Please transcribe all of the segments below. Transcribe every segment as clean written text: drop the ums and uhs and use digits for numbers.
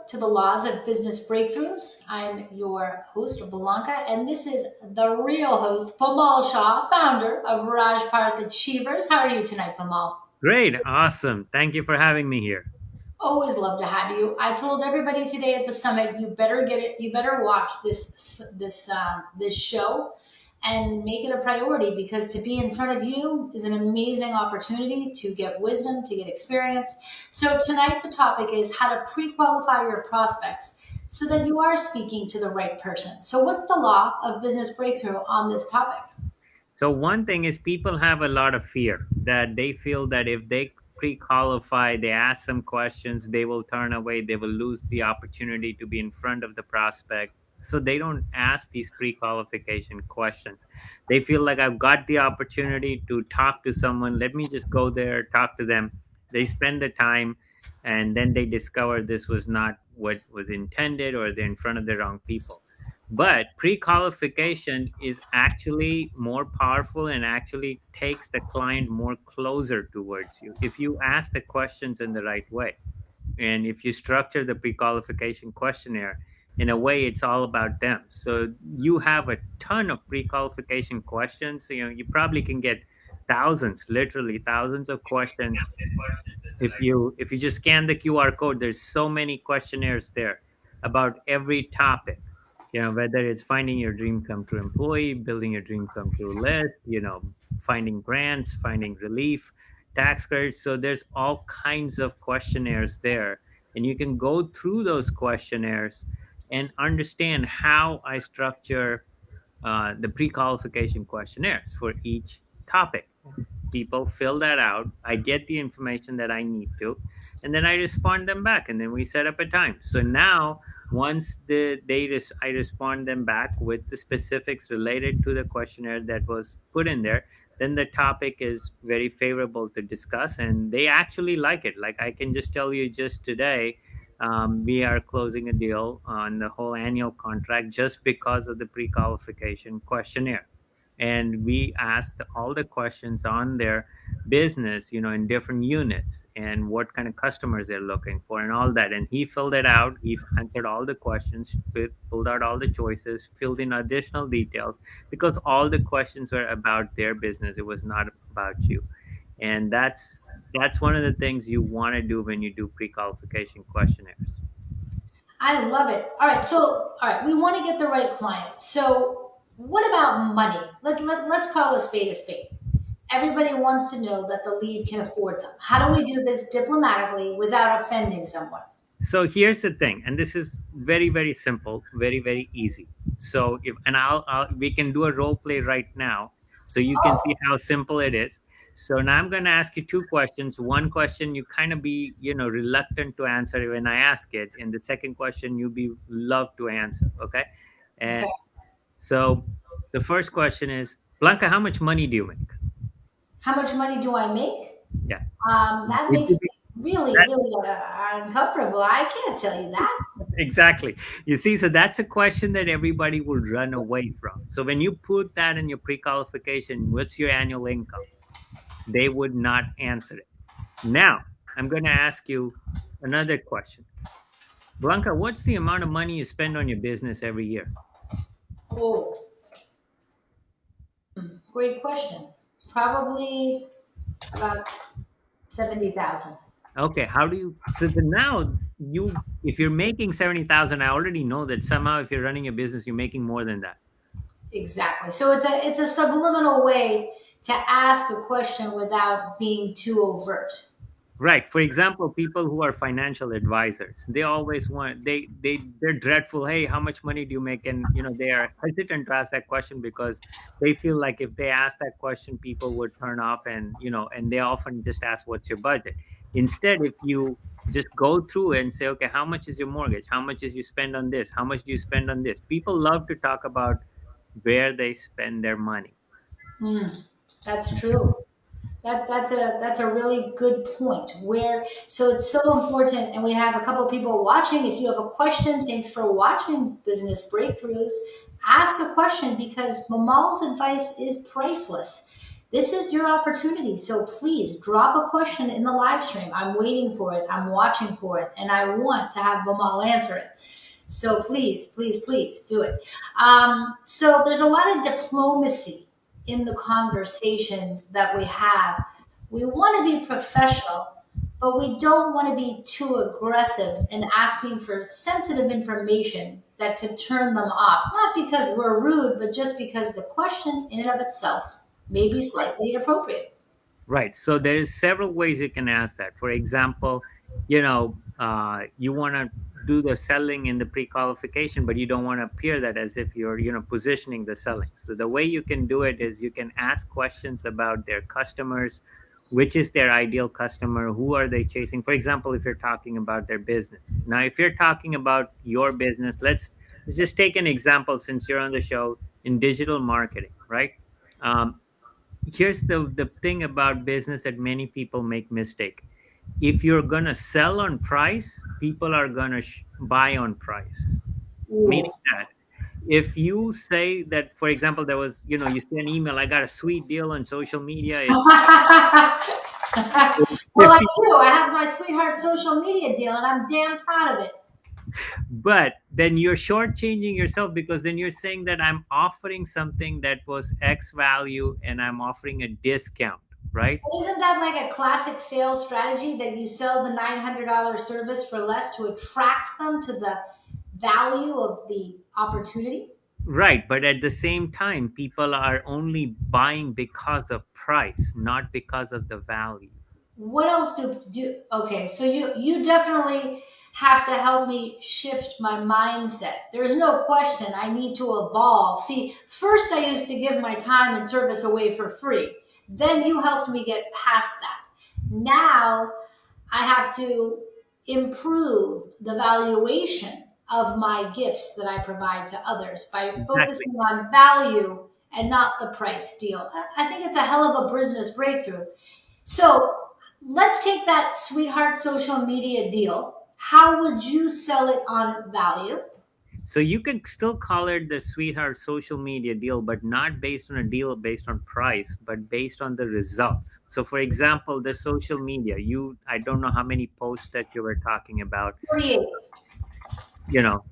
to the Laws of Business Breakthroughs. I'm your host, Blanca, and this is the real host, Bimal Shah, founder of Rajparth Achievers. How are you tonight, Bimal? Great. Awesome. Thank you for having me here. Always love to have you. I told everybody today at the summit, you better get it. You better watch this show and make it a priority because to be in front of you is an amazing opportunity to get wisdom, to get experience. So tonight the topic is how to pre-qualify your prospects so that you are speaking to the right person. So what's the law of business breakthrough on this topic? So, one thing is people have a lot of fear that they feel that if they pre qualify, they ask some questions, they will turn away, they will lose the opportunity to be in front of the prospect. So, they don't ask these pre qualification questions. They feel like I've got the opportunity to talk to someone. Let me just go there, talk to them. They spend the time and then they discover this was not what was intended or they're in front of the wrong people. But pre-qualification is actually more powerful and actually takes the client more closer towards you if you ask the questions in the right way. And if you structure the pre-qualification questionnaire in a way, it's all about them. So you have a ton of pre-qualification questions. You probably can get thousands, literally thousands of questions. If you just scan the QR code, there's so many questionnaires there about every topic. Whether it's finding your dream come true employee, building your dream come true list, finding grants, finding relief, tax credits. So there's all kinds of questionnaires there, and you can go through those questionnaires and understand how I structure the pre-qualification questionnaires for each topic. People fill that out. I get the information that I need to, and then I respond them back, and then we set up a time. So now, once I respond them back with the specifics related to the questionnaire that was put in there, then the topic is very favorable to discuss, and they actually like it. Like I can just tell you, just today, we are closing a deal on the whole annual contract just because of the pre-qualification questionnaire, and we asked all the questions on their business, in different units and what kind of customers they're looking for and all that. And he filled it out. He answered all the questions, pulled out all the choices, filled in additional details because all the questions were about their business. It was not about you. And that's one of the things you want to do when you do pre-qualification questionnaires. I love it. All right, we want to get the right client. So, what about money? Let's call a spade a spade. Everybody wants to know that the lead can afford them. How do we do this diplomatically without offending someone? So here's the thing, and this is very, very simple, very, very easy. So if and I'll we can do a role play right now, so you can see Oh, how simple it is. So now I'm going to ask you two questions. One question you kind of be reluctant to answer when I ask it, and the second question you be love to answer. Okay, and okay. so the first question is, Blanca, how much money do you make? How much money do I make? Yeah. That Would makes you be- me really, really uncomfortable. I can't tell you that. Exactly. You see, so that's a question that everybody will run away from. So when you put that in your pre-qualification, what's your annual income? They would not answer it. Now, I'm going to ask you another question. Blanca, what's the amount of money you spend on your business every year? Oh, great question. Probably about 70,000. Okay, how do you so then now you if you're making 70,000, I already know that somehow if you're running a business, you're making more than that. Exactly. So it's a subliminal way to ask a question without being too overt. Right. For example, people who are financial advisors, they always want they're dreadful. Hey, how much money do you make? And they are hesitant to ask that question because they feel like if they ask that question, people would turn off, and they often just ask, "What's your budget?" Instead, if you just go through and say, "Okay, how much is your mortgage? How much is you spend on this? How much do you spend on this?" People love to talk about where they spend their money. Mm, that's true. That's a really good point. So it's so important, and we have a couple of people watching. If you have a question, thanks for watching Business Breakthroughs. Ask a question because Mamal's advice is priceless. This is your opportunity. So please drop a question in the live stream. I'm waiting for it. I'm watching for it. And I want to have Bimal answer it. So please, please, please do it. So there's a lot of diplomacy in the conversations that we have. We want to be professional, but we don't want to be too aggressive in asking for sensitive information that could turn them off. Not because we're rude, but just because the question in and of itself may be slightly inappropriate. Right. So there's several ways you can ask that. For example, you want to do the selling in the pre-qualification, but you don't want to appear that as if you're, positioning the selling. So the way you can do it is you can ask questions about their customers, which is their ideal customer, who are they chasing? For example, if you're talking about their business. Now, if you're talking about your business, let's just take an example since you're on the show in digital marketing, right? Um, Here's the thing about business that many people make mistake. If you're gonna sell on price, people are gonna buy on price. Meaning Ooh. that if you say that, for example, there was, you send an email, I got a sweet deal on social media, it's Well, I 50. do. I have my sweetheart social media deal, and I'm damn proud of it. But then you're shortchanging yourself, because then you're saying that I'm offering something that was X value and I'm offering a discount, right? Isn't that like a classic sales strategy that you sell the $900 service for less to attract them to the value of the opportunity? Right, but at the same time, people are only buying because of price, not because of the value. What else do okay, so you definitely have to help me shift my mindset. There's no question I need to evolve. See, first I used to give my time and service away for free. Then you helped me get past that. Now I have to improve the valuation of my gifts that I provide to others by Exactly. focusing on value and not the price deal. I think it's a hell of a business breakthrough. So let's take that sweetheart social media deal. How would you sell it on value? So you could still call it the sweetheart social media deal, but not based on a deal based on price, but based on the results. So for example, the social media, I don't know how many posts that you were talking about, 48. you know,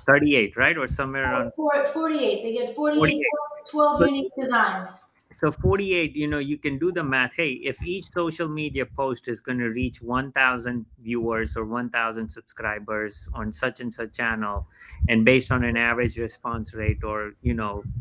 38, right? Or somewhere around 48. They get 48, 48. 12 So unique designs. So 48, you can do the math. Hey, if each social media post is going to reach 1,000 viewers or 1,000 subscribers on such and such channel, and based on an average response rate or,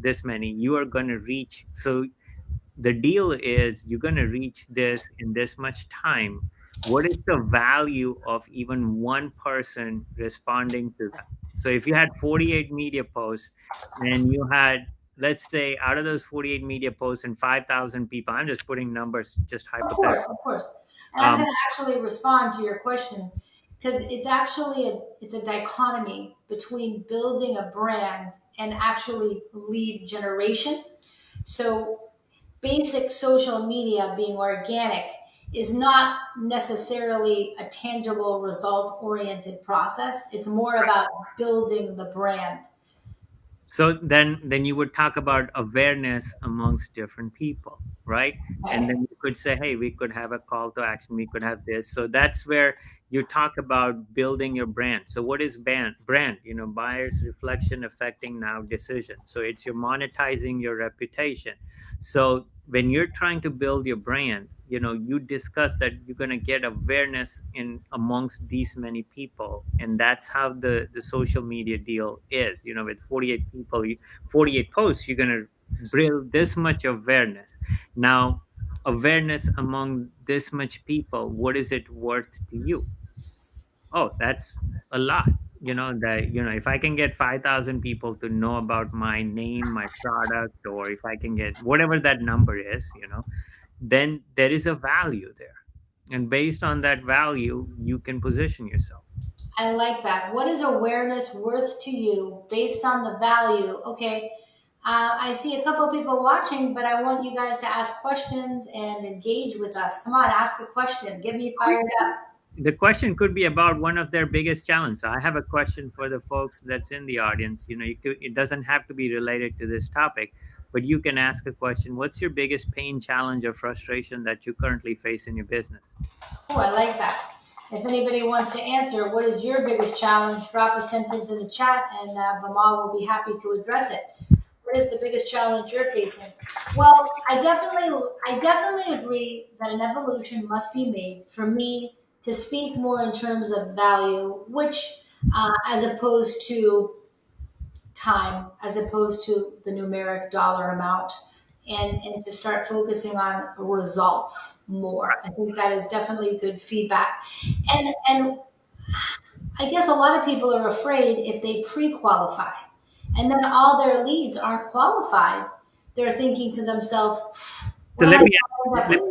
this many, you are going to reach. So the deal is you're going to reach this in this much time. What is the value of even one person responding to that? So if you had 48 media posts and you had, let's say, out of those 48 media posts and 5,000 people, I'm just putting numbers, just Of course, hypothetical. of course. And I'm going Um, to actually respond to your question because it's actually it's a dichotomy between building a brand and actually lead generation. So basic social media being organic is not necessarily a tangible result oriented process. It's more about building the brand. so then you would talk about awareness amongst different people, right? And Okay. then you could say, hey, we could have a call to action, we could have this. So that's where you talk about building your brand. So what is brand? Buyers reflection affecting now decision. So it's you're monetizing your reputation. So when you're trying to build your brand, you discuss that you're going to get awareness in amongst these many people, and that's how the social media deal is. With 48 people, 48 posts, you're going to build this much awareness. Now, awareness among this much people, what is it worth to you? Oh, that's a lot. If I can get 5,000 people to know about my name, my product, or if I can get whatever that number is, then there is a value there. And based on that value, you can position yourself. I like that. What is awareness worth to you based on the value? Okay. I see a couple of people watching, but I want you guys to ask questions and engage with us. Come on, ask a question. Get me fired up. The question could be about one of their biggest challenges. I have a question for the folks that's in the audience. It doesn't have to be related to this topic, but you can ask a question. What's your biggest pain, challenge, or frustration that you currently face in your business? Oh, I like that. If anybody wants to answer, what is your biggest challenge? Drop a sentence in the chat, and Bimal will be happy to address it. What is the biggest challenge you're facing? Well, I definitely agree that an evolution must be made for me to speak more in terms of value, which, as opposed to time, as opposed to the numeric dollar amount, and to start focusing on results more. I think that is definitely good feedback. And I guess a lot of people are afraid if they pre-qualify and then all their leads aren't qualified, they're thinking to themselves, So what am I going to end up with?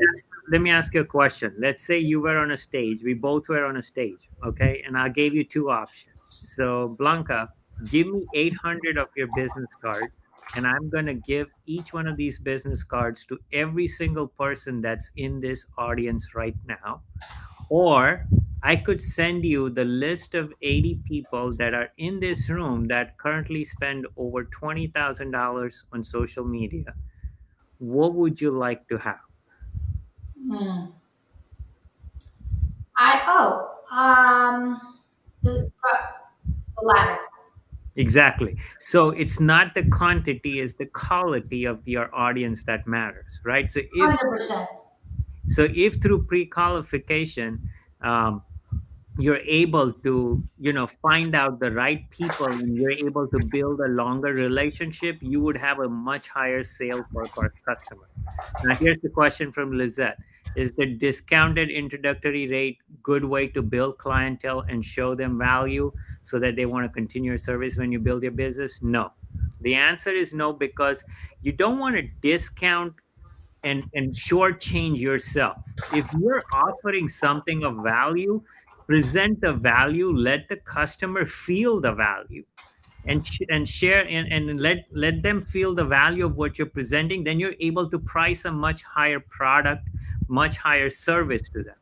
let me ask you a question. Let's say you were on a stage. We both were on a stage, okay? And I gave you two options. So Blanca, give me 800 of your business cards, and I'm going to give each one of these business cards to every single person that's in this audience right now. Or I could send you the list of 80 people that are in this room that currently spend over $20,000 on social media. What would you like to have? Hmm. I the latter, Exactly. So it's not the quantity, it's the quality of your audience that matters, right? 100%. If through pre-qualification, um, you're able to, find out the right people and you're able to build a longer relationship, you would have a much higher sale per customer. Now, here's the question from Lizette. Is the discounted introductory rate good way to build clientele and show them value so that they want to continue your service when you build your business? No. The answer is no, because you don't want to discount and shortchange yourself. If you're offering something of value, present the value, let the customer feel the value, and share and let them feel the value of what you're presenting. Then you're able to price a much higher product, much higher service to them.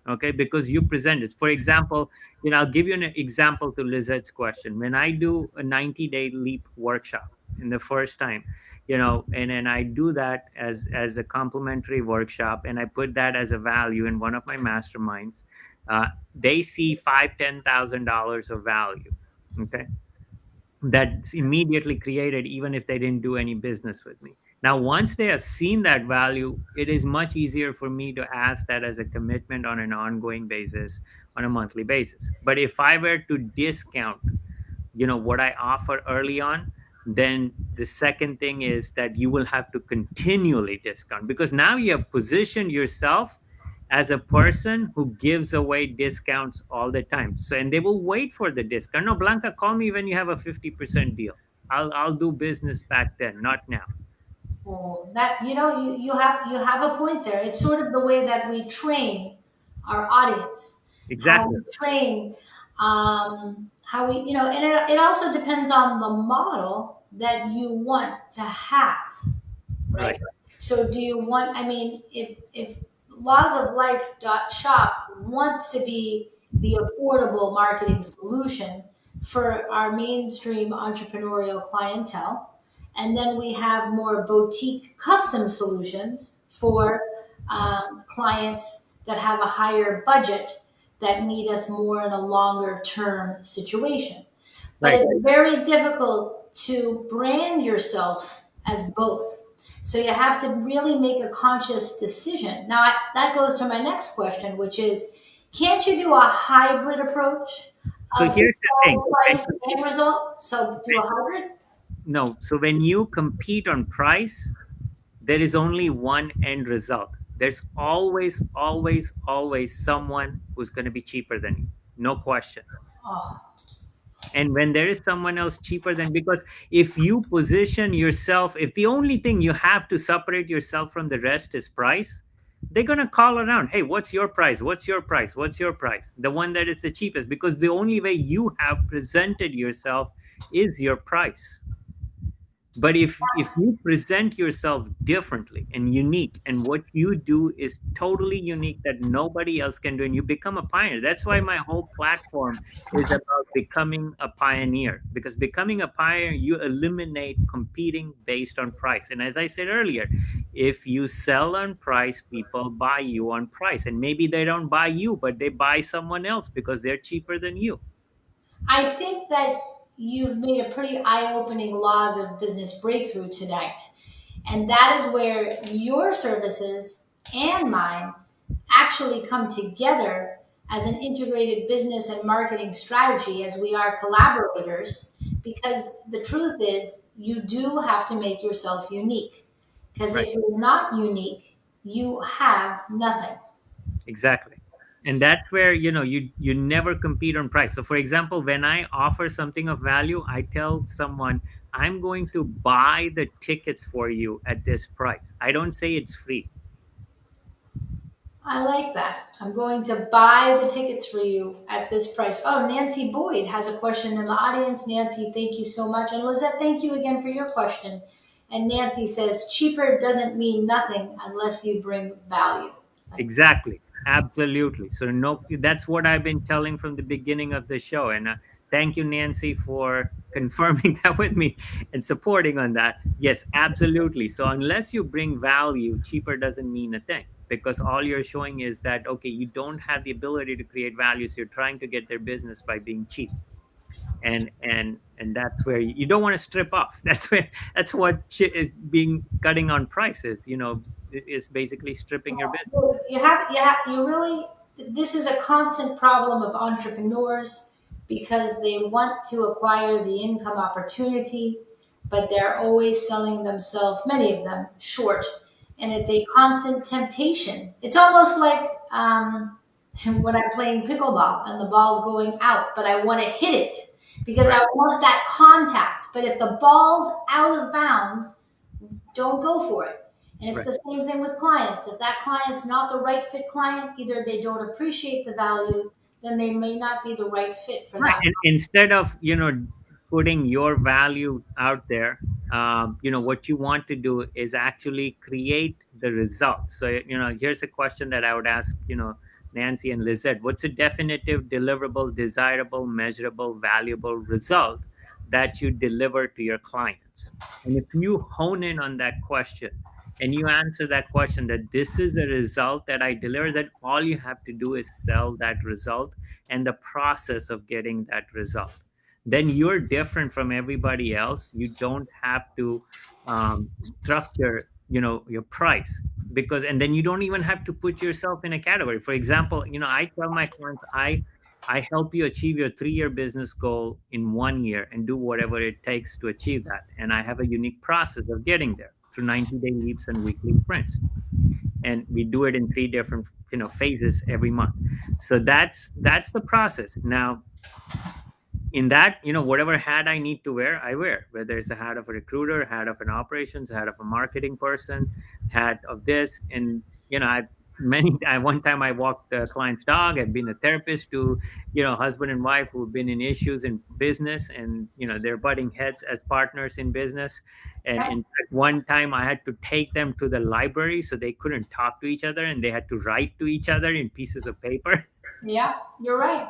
Okay, because you present it. For example, I'll give you an example to Lizette's question. When I do a 90-day leap workshop in the first time, and then I do that as a complimentary workshop, and I put that as a value in one of my masterminds, they see $5,000-$10,000 of value. Okay, that's immediately created even if they didn't do any business with me. Now once they have seen that value, it is much easier for me to ask that as a commitment on an ongoing basis, on a monthly basis. But if I were to discount, what I offer early on, then the second thing is that you will have to continually discount, because now you have positioned yourself as a person who gives away discounts all the time. So, and they will wait for the discount. No, Blanca, call me when you have a 50% deal. I'll do business back then, not now. Oh, that you have a point there. It's sort of the way that we train our audience, how Exactly. we train, how we, and it also depends on the model that you want to have, right? Right. So do you want, I mean, if Laws of Life dot shop wants to be the affordable marketing solution for our mainstream entrepreneurial clientele, and then we have more boutique custom solutions for clients that have a higher budget that need us more in a longer term situation. But Right. it's very difficult to brand yourself as both. So you have to really make a conscious decision. Now, that goes to my next question, which is, can't you do a hybrid approach So of here's the thing. sell, price, and result? So do a hybrid? No. So when you compete on price, there is only one end result. There's always, always, always someone who's going to be cheaper than you. No question. Oh, And when there is someone else cheaper than, because if you position yourself, if the only thing you have to separate yourself from the rest is price, they're going to call around. Hey, what's your price? What's your price? What's your price? The one that is the cheapest, because the only way you have presented yourself is your price. But if you present yourself differently and unique, and what you do is totally unique that nobody else can do, and you become a pioneer. That's why my whole platform is about becoming a pioneer, because becoming a pioneer, you eliminate competing based on price. And as I said earlier, if you sell on price, people buy you on price, and maybe they don't buy you, but they buy someone else because they're cheaper than you. I think that you've made a pretty eye-opening laws of business breakthrough tonight. And that is where your services and mine actually come together as an integrated business and marketing strategy as we are collaborators. Because the truth is, you do have to make yourself unique. Because Right. if you're not unique, you have nothing. Exactly. And that's where, you never compete on price. So for example, when I offer something of value, I tell someone, I'm going to buy the tickets for you at this price. I don't say it's free. I like that. I'm going to buy the tickets for you at this price. Oh, Nancy Boyd has a question in the audience. Nancy, thank you so much. And Lizette, thank you again for your question. And Nancy says, cheaper doesn't mean nothing unless you bring value. Thank you. Exactly. Absolutely. So no, that's what I've been telling from the beginning of the show. And thank you, Nancy, for confirming that with me and supporting on that. Yes, absolutely. So unless you bring value, cheaper doesn't mean a thing, because all you're showing is that, okay, you don't have the ability to create value. So you're trying to get their business by being cheap. And that's where you don't want to strip off. That's what is being cutting on prices, is basically stripping your business. You really, this is a constant problem of entrepreneurs because they want to acquire the income opportunity, but they're always selling themselves, many of them, short. And it's a constant temptation. It's almost like when I'm playing pickleball and the ball's going out, but I want to hit it because I Right. want that contact. But if the ball's out of bounds, don't go for it. And it's Right. the same thing with clients. If that client's not the right fit client, either they don't appreciate the value, then they may not be the right fit for Right. that. And instead of, putting your value out there, what you want to do is actually create the result. So, here's a question that I would ask, Nancy and Lizette. What's a definitive, deliverable, desirable, measurable, valuable result that you deliver to your clients? And if you hone in on that question and you answer that question, that this is the result that I deliver, then all you have to do is sell that result and the process of getting that result. Then you're different from everybody else. You don't have to structure, your price, because, and then you don't even have to put yourself in a category. For example, I tell my clients, I help you achieve your 3-year business goal in 1 year and do whatever it takes to achieve that. And I have a unique process of getting there through 90-day leaps and weekly sprints, and we do it in 3 different, phases every month. So that's the process. Now, in that, whatever hat I need to wear, I wear, whether it's a hat of a recruiter, hat of an operations, hat of a marketing person, hat of this. And I many I one time I walked the client's dog. I've been a therapist to, husband and wife who've been in issues in business, and they're butting heads as partners in business. And Okay? in fact, one time I had to take them to the library so they couldn't talk to each other, and they had to write to each other in pieces of paper. Yeah, you're right.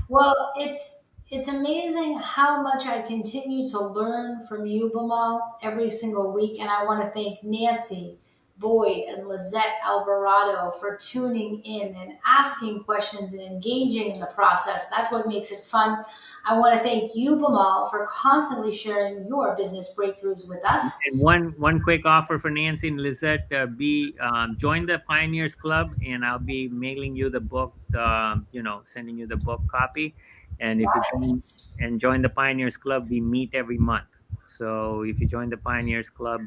Well, it's amazing how much I continue to learn from you, Bimal, every single week. And I want to thank Nancy Boyd and Lizette Alvarado for tuning in and asking questions and engaging in the process. That's what makes it fun. I want to thank you, Bimal, for constantly sharing your business breakthroughs with us. And one quick offer for Nancy and Lizette: be join the Pioneers Club, and I'll be mailing you the book. Sending you the book copy. And if you join the Pioneers Club, we meet every month. So if you join the Pioneers Club,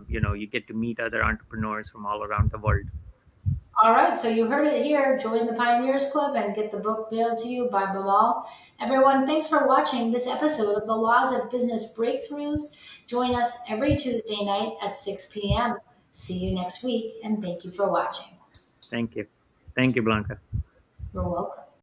you get to meet other entrepreneurs from all around the world. All right, so you heard it here. Join the Pioneers Club and get the book mailed to you by Bimal. Everyone, thanks for watching this episode of the Laws of Business Breakthroughs. Join us every Tuesday night at 6 p.m. See you next week, and thank you for watching. Thank you, Blanca. You're welcome.